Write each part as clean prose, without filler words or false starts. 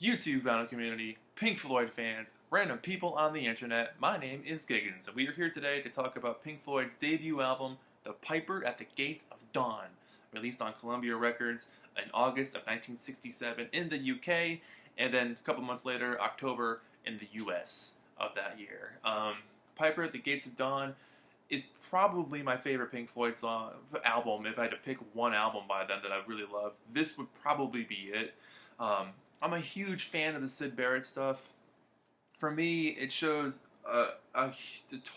YouTube vinyl community, Pink Floyd fans, random people on the internet, my name is Giggens, and we are here today to talk about Pink Floyd's debut album, The Piper at the Gates of Dawn, released on Columbia Records in August of 1967 in the UK, and then a couple months later, October in the US of that year. Piper at the Gates of Dawn is probably my favorite Pink Floyd album. If I had to pick one album by them that I really love, this would probably be it. I'm a huge fan of the Syd Barrett stuff. For me, it shows a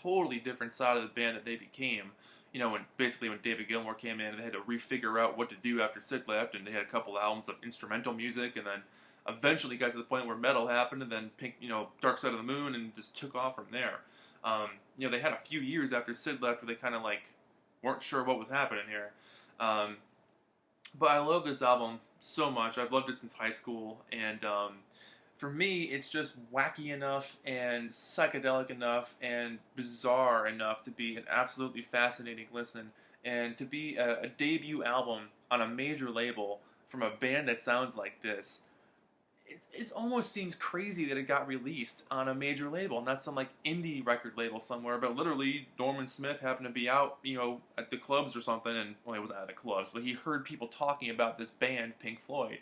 totally different side of the band that they became. You know, when David Gilmour came in, they had to refigure out what to do after Syd left, and they had a couple albums of instrumental music, and then eventually got to the point where metal happened, and then Dark Side of the Moon, and just took off from there. They had a few years after Syd left where they kind of weren't sure what was happening here. But I love this album so much. I've loved it since high school, and for me, it's just wacky enough and psychedelic enough and bizarre enough to be an absolutely fascinating listen, and to be a debut album on a major label from a band that sounds like this. It almost seems crazy that it got released on a major label, not some indie record label somewhere, but literally Norman Smith happened to be out, at the clubs or something, and well, he wasn't at the clubs, but he heard people talking about this band, Pink Floyd.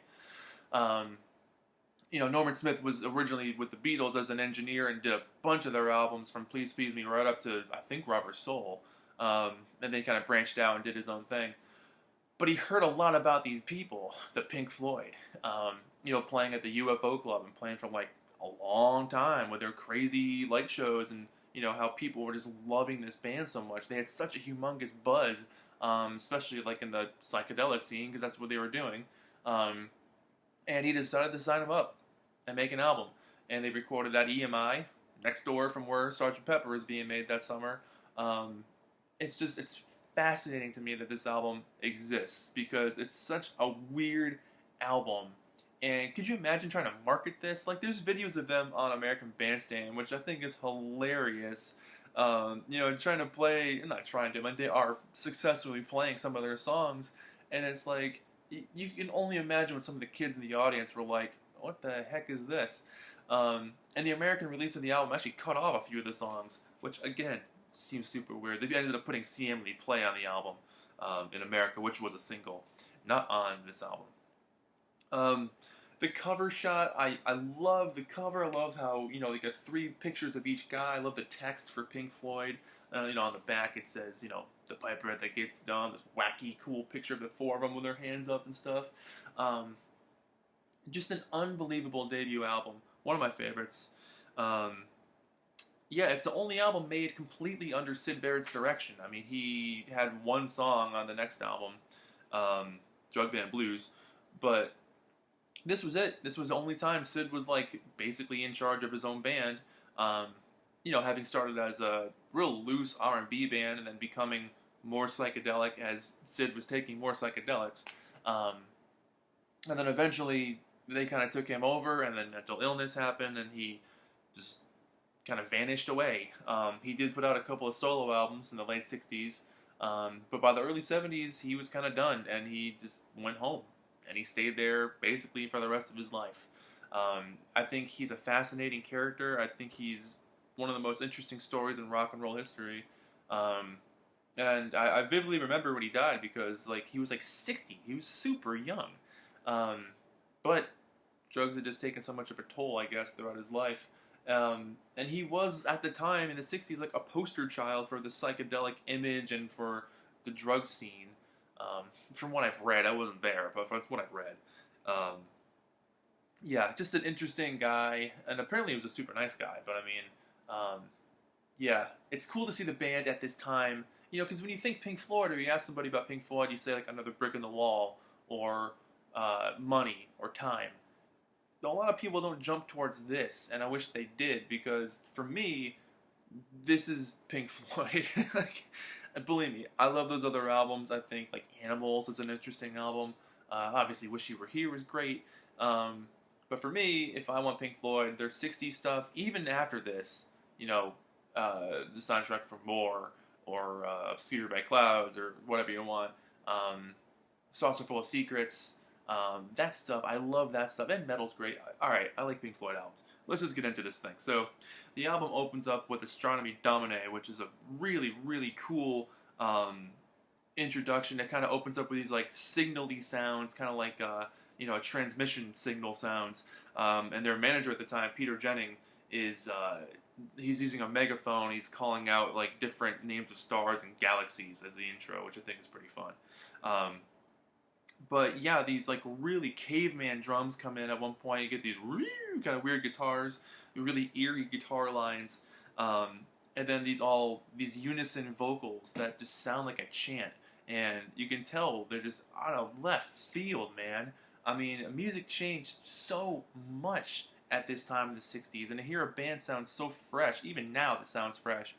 Norman Smith was originally with the Beatles as an engineer and did a bunch of their albums from Please Please Me right up to, I think, Rubber Soul, and then kind of branched out and did his own thing. But he heard a lot about these people, the Pink Floyd, playing at the UFO Club and playing for a long time with their crazy light shows, and how people were just loving this band so much. They had such a humongous buzz, especially in the psychedelic scene, because that's what they were doing. And he decided to sign them up and make an album. And they recorded that EMI next door from where Sgt. Pepper is being made that summer. It's fascinating to me that this album exists, because it's such a weird album. And could you imagine trying to market this? There's videos of them on American Bandstand, which I think is hilarious. Trying to play, they are successfully playing some of their songs, and it's you can only imagine what some of the kids in the audience were like, what the heck is this? And the American release of the album actually cut off a few of the songs, which, again, seems super weird. They ended up putting See Emily Play on the album in America, which was a single, not on this album. The cover shot, I love the cover. I love how, they got 3 pictures of each guy. I love the text for Pink Floyd. On the back it says, The Piper at the Gates of Dawn, this wacky, cool picture of the 4 of them with their hands up and stuff. Just an unbelievable debut album. One of my favorites. It's the only album made completely under Syd Barrett's direction. I mean, he had one song on the next album, Drug Band Blues, but this was it. This was the only time Syd was basically in charge of his own band. Having started as a real loose R&B band and then becoming more psychedelic as Syd was taking more psychedelics. And then eventually they kind of took him over, and then mental illness happened, and he just kind of vanished away. He did put out a couple of solo albums in the late 60s, but by the early 70s he was kind of done, and he just went home. And he stayed there basically for the rest of his life. I think he's a fascinating character. I think he's one of the most interesting stories in rock and roll history. And I vividly remember when he died, because he was 60. He was super young. But drugs had just taken so much of a toll, I guess, throughout his life. And he was, at the time, in the 60s, a poster child for the psychedelic image and for the drug scene. From what I've read, I wasn't there, but from what I've read. Just an interesting guy, and apparently he was a super nice guy, but I mean, it's cool to see the band at this time, because when you think Pink Floyd, or you ask somebody about Pink Floyd, you say another brick in the wall, or money, or time. A lot of people don't jump towards this, and I wish they did, because for me, this is Pink Floyd. Believe me, I love those other albums. I think Animals is an interesting album. Obviously, Wish You Were Here was great. But for me, if I want Pink Floyd, their 60s stuff, even after this, the soundtrack for More, or Obscured by Clouds, or whatever you want, Saucer Full of Secrets, That stuff, I love that stuff. And metal's great. All right, I like Pink Floyd albums. Let's just get into this thing. So, the album opens up with Astronomy Domine, which is a really, really cool introduction. It kind of opens up with these like signal-y sounds, kind of like a transmission signal sounds. And their manager at the time, Peter Jennings, is he's using a megaphone. He's calling out like different names of stars and galaxies as the intro, which I think is pretty fun. But yeah, these like really caveman drums come in at one point. You get these kind of weird guitars, really eerie guitar lines, and then these unison vocals that just sound like a chant. And you can tell they're just out of left field, man. I mean, music changed so much at this time in the '60s, and to hear a band sound so fresh, even now it sounds fresh.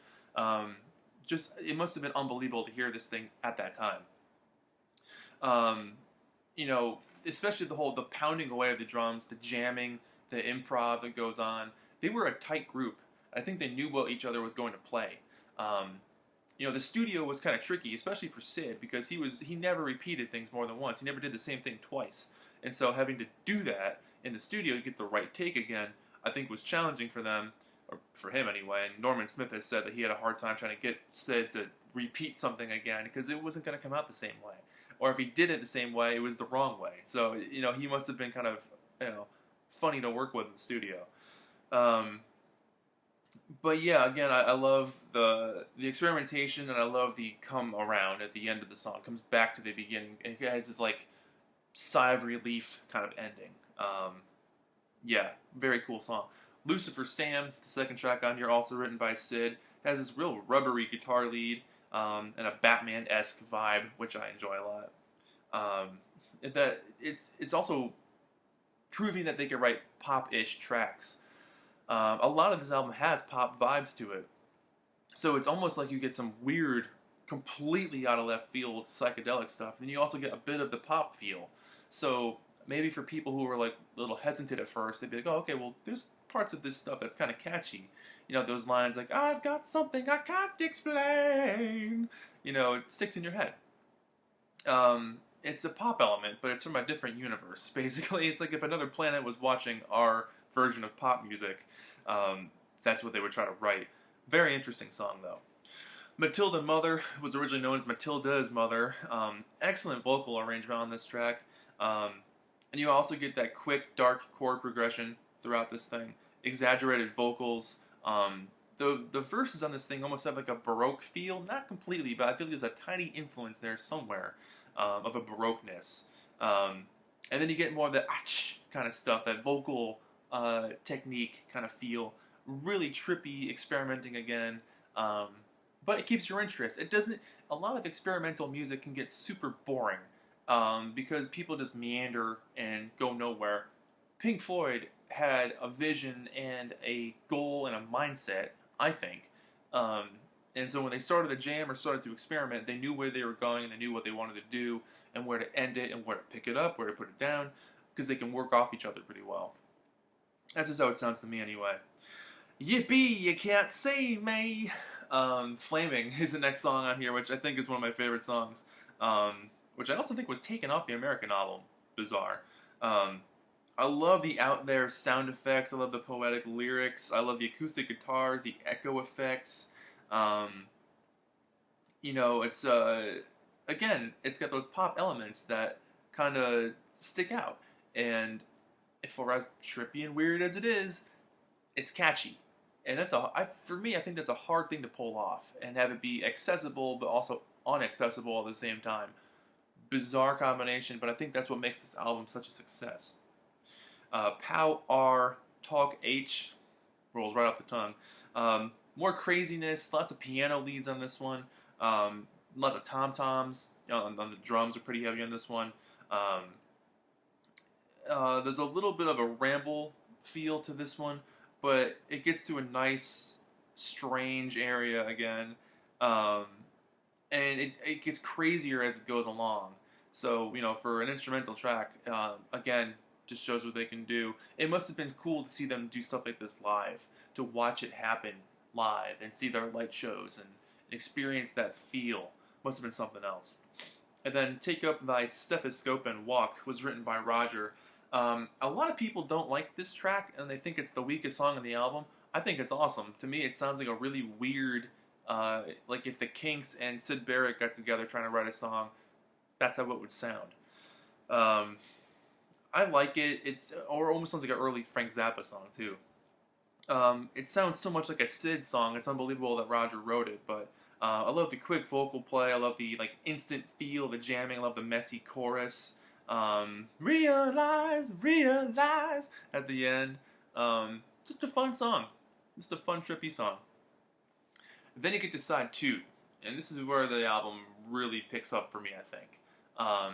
Just it must have been unbelievable to hear this thing at that time. Especially the pounding away of the drums, the jamming, the improv that goes on. They were a tight group. I think they knew what each other was going to play. The studio was kind of tricky, especially for Sid, because he never repeated things more than once. He never did the same thing twice. And so having to do that in the studio to get the right take again, I think was challenging for them, or for him anyway. And Norman Smith has said that he had a hard time trying to get Sid to repeat something again because it wasn't going to come out the same way. Or if he did it the same way, it was the wrong way. So, he must have been kind of, funny to work with in the studio. But yeah, again, I love the experimentation, and I love the come around at the end of the song. It comes back to the beginning, and it has this, like, sigh of relief kind of ending. Yeah, very cool song. Lucifer Sam, the second track on here, also written by Sid, has this real rubbery guitar lead. And a Batman-esque vibe, which I enjoy a lot. That it's also proving that they can write pop-ish tracks. A lot of this album has pop vibes to it, so it's almost like you get some weird, completely out of left field psychedelic stuff, and you also get a bit of the pop feel. So maybe for people who were like a little hesitant at first, they'd be like, "Oh, okay, well, there's parts of this stuff that's kind of catchy." Those lines like, "I've got something I can't explain." It sticks in your head. It's a pop element, but it's from a different universe, basically. It's like if another planet was watching our version of pop music, that's what they would try to write. Very interesting song, though. Matilda Mother was originally known as Matilda's Mother. Excellent vocal arrangement on this track. And you also get that quick, dark chord progression throughout this thing. Exaggerated vocals. The verses on this thing almost have like a Baroque feel. Not completely, but I feel like there's a tiny influence there somewhere of a Baroqueness. And then you get more of that ach kind of stuff, that vocal technique kind of feel. Really trippy, experimenting again. But it keeps your interest. It doesn't. A lot of experimental music can get super boring because people just meander and go nowhere. Pink Floyd had a vision and a goal and a mindset, I think. And so when they started the jam or started to experiment, they knew where they were going and they knew what they wanted to do and where to end it and where to pick it up, where to put it down, because they can work off each other pretty well. That's just how it sounds to me anyway. Yippee, you can't see me. Flaming is the next song on here, which I think is one of my favorite songs, which I also think was taken off the American album. Bizarre. I love the out there sound effects. I love the poetic lyrics. I love the acoustic guitars, the echo effects. It's again, it's got those pop elements that kind of stick out. And for as trippy and weird as it is, it's catchy. And for me, I think that's a hard thing to pull off and have it be accessible but also inaccessible at the same time. Bizarre combination, but I think that's what makes this album such a success. Pow R, Talk H, rolls right off the tongue. More craziness, lots of piano leads on this one, lots of tom-toms, on the drums are pretty heavy on this one. There's a little bit of a ramble feel to this one, but it gets to a nice, strange area again, and it gets crazier as it goes along. So, for an instrumental track, again, just shows what they can do. It must have been cool to see them do stuff like this live, to watch it happen live and see their light shows and experience that feel. Must have been something else. And then Take Up Thy Stethoscope and Walk was written by Roger. A lot of people don't like this track, and they think it's the weakest song on the album. I think it's awesome. To me, it sounds like a really weird, like if the Kinks and Syd Barrett got together trying to write a song, that's how it would sound. I like it. Or almost sounds like an early Frank Zappa song too. It sounds so much like a Syd song. It's unbelievable that Roger wrote it, but I love the quick vocal play. I love the like instant feel, the jamming. I love the messy chorus. Realize, realize at the end. Just a fun song. Just a fun, trippy song. Then you get to side 2, and this is where the album really picks up for me, I think. I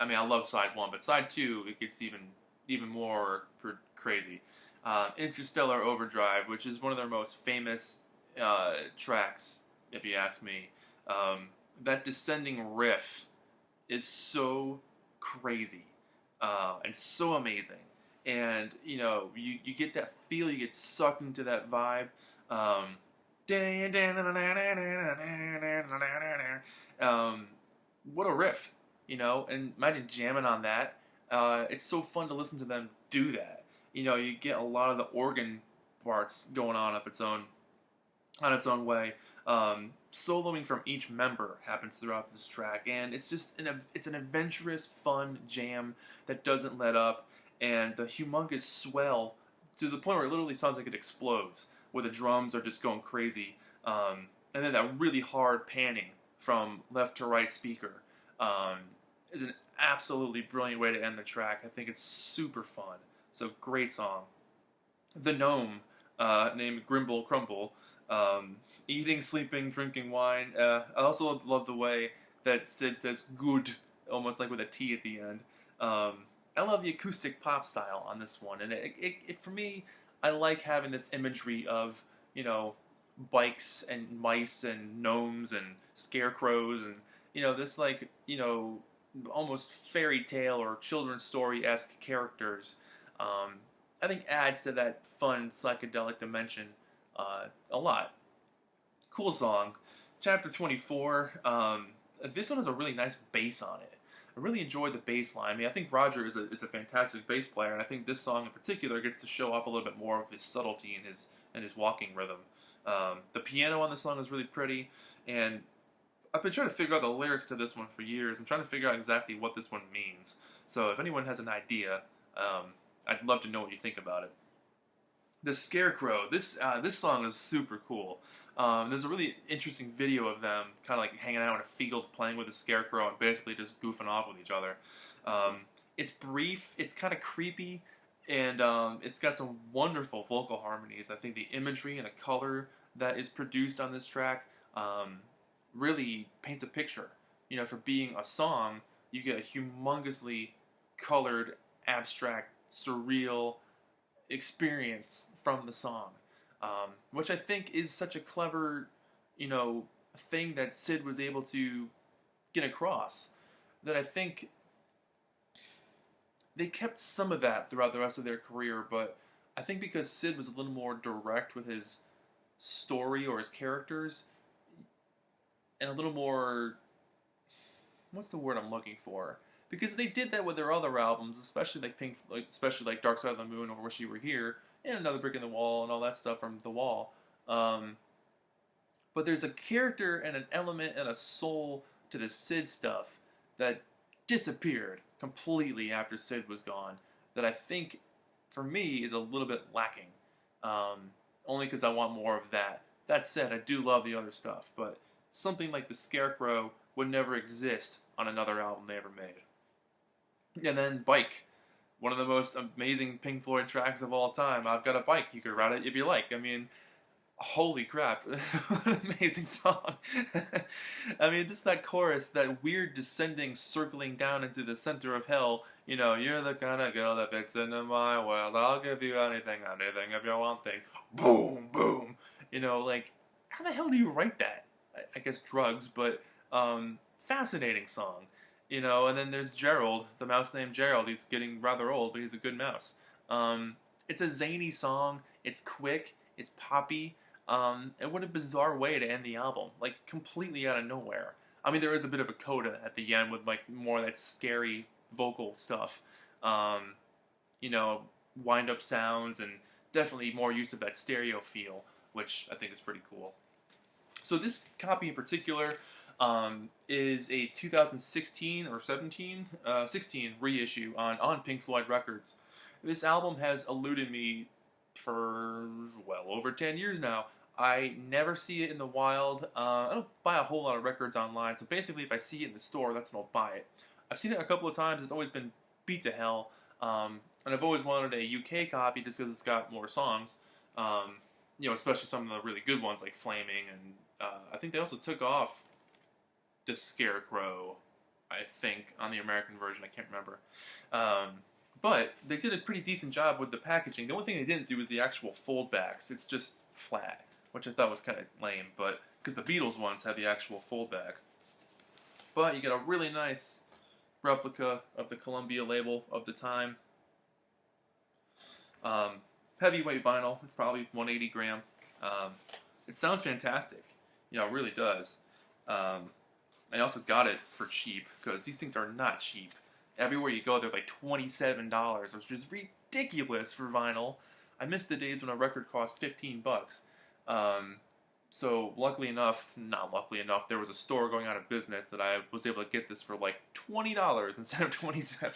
mean, I love side 1, but side 2, it gets even more crazy. Interstellar Overdrive, which is one of their most famous tracks, if you ask me. That descending riff is so crazy and so amazing. And, you know, you get that feel, you get sucked into that vibe. What a riff, you know, and imagine jamming on that. It's so fun to listen to them do that. You know, you get a lot of the organ parts going on its own way. Soloing from each member happens throughout this track, and it's just it's an adventurous, fun jam that doesn't let up, and the humongous swell to the point where it literally sounds like it explodes, where the drums are just going crazy, and then that really hard panning from left to right speaker is an absolutely brilliant way to end the track. I think it's super fun. So great song. The Gnome, named Grimble Crumble, eating, sleeping, drinking wine. I also love the way that Syd says "good," almost like with a T at the end. I love the acoustic pop style on this one, and it for me, I like having this imagery of, you know, bikes and mice and gnomes and scarecrows and, you know, this like, you know, almost fairy tale or children's story-esque characters. I think adds to that fun psychedelic dimension a lot. Cool song. Chapter 24. This one has a really nice bass on it. I really enjoyed the bass line. I mean, I think Roger is a fantastic bass player, and I think this song in particular gets to show off a little bit more of his subtlety and his walking rhythm. The piano on this song is really pretty, and I've been trying to figure out the lyrics to this one for years. I'm trying to figure out exactly what this one means. So if anyone has an idea, I'd love to know what you think about it. The Scarecrow. This song is super cool. There's a really interesting video of them kind of like hanging out in a field playing with a scarecrow and basically just goofing off with each other. It's brief, it's kind of creepy, and it's got some wonderful vocal harmonies. I think the imagery and the color that is produced on this track really paints a picture. You know, for being a song, you get a humongously colored, abstract, surreal experience from the song. Which I think is such a clever, you know, thing that Syd was able to get across. That I think they kept some of that throughout the rest of their career, but I think because Syd was a little more direct with his story or his characters, and a little more, what's the word I'm looking for? Because they did that with their other albums, especially like Dark Side of the Moon or Wish You Were Here, and Another Brick in the Wall and all that stuff from The Wall. But there's a character and an element and a soul to the Syd stuff that disappeared completely after Syd was gone, that I think, for me, is a little bit lacking. Only because I want more of that. That said, I do love the other stuff, but something like The Scarecrow would never exist on another album they ever made. And then Bike. One of the most amazing Pink Floyd tracks of all time. I've Got a Bike. You could ride it if you like. I mean, holy crap. What an amazing song. I mean, just that chorus, that weird descending, circling down into the center of hell. You know, you're the kind of girl that fits into my world. I'll give you anything if you want things. Boom, boom. You know, like, how the hell do you write that? I guess drugs, but fascinating song. You know, and then there's Gerald, the mouse named Gerald. He's getting rather old, but he's a good mouse. It's a zany song. It's quick. It's poppy. And what a bizarre way to end the album. Like, completely out of nowhere. I mean, there is a bit of a coda at the end with like more of that scary vocal stuff. You know, wind-up sounds and definitely more use of that stereo feel, which I think is pretty cool. So this copy in particular is a 2016 or 16 reissue on Pink Floyd Records. This album has eluded me for well over 10 years now. I never see it in the wild. I don't buy a whole lot of records online, so basically if I see it in the store, that's when I'll buy it. I've seen it a couple of times. It's always been beat to hell, and I've always wanted a UK copy just because it's got more songs. You know, especially some of the really good ones like Flaming, and I think they also took off the Scarecrow, I think, on the American version. I can't remember. But they did a pretty decent job with the packaging. The only thing they didn't do is the actual foldbacks. It's just flat, which I thought was kind of lame, but because the Beatles ones had the actual foldback. But you get a really nice replica of the Columbia label of the time. Heavyweight vinyl. It's probably 180 gram. It sounds fantastic. You know, it really does. I also got it for cheap because these things are not cheap. Everywhere you go, they're like $27, which is ridiculous for vinyl. I miss the days when a record cost $15. So luckily enough, not luckily enough, there was a store going out of business that I was able to get this for like $20 instead of $27.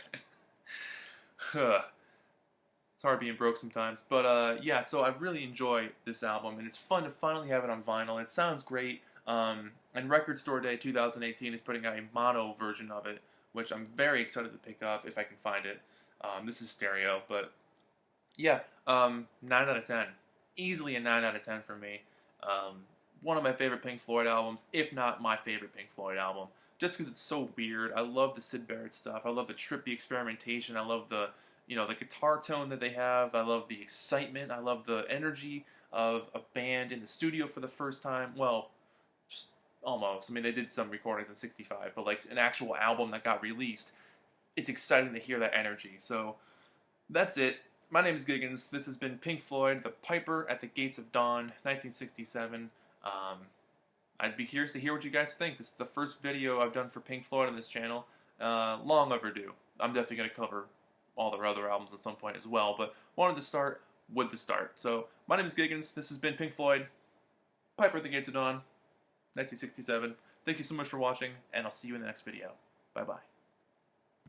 It's hard being broke sometimes. But yeah, so I really enjoy this album, and it's fun to finally have it on vinyl. It sounds great. And Record Store Day 2018 is putting out a mono version of it, which I'm very excited to pick up if I can find it. This is stereo, but yeah, 9 out of 10. Easily a 9 out of 10 for me. One of my favorite Pink Floyd albums, if not my favorite Pink Floyd album, just because it's so weird. I love the Syd Barrett stuff. I love the trippy experimentation. I love the, you know, the guitar tone that they have. I love the excitement. I love the energy of a band in the studio for the first time. Well, almost. I mean, they did some recordings in '65, but like an actual album that got released, it's exciting to hear that energy. So that's it. My name is Giggens. This has been Pink Floyd, The Piper at the Gates of Dawn, 1967. I'd be curious to hear what you guys think. This is the first video I've done for Pink Floyd on this channel. Long overdue. I'm definitely going to cover all their other albums at some point as well, but wanted to start with the start. So, my name is Giggens. This has been Pink Floyd, Piper at the Gates of Dawn, 1967. Thank you so much for watching, and I'll see you in the next video. Bye-bye.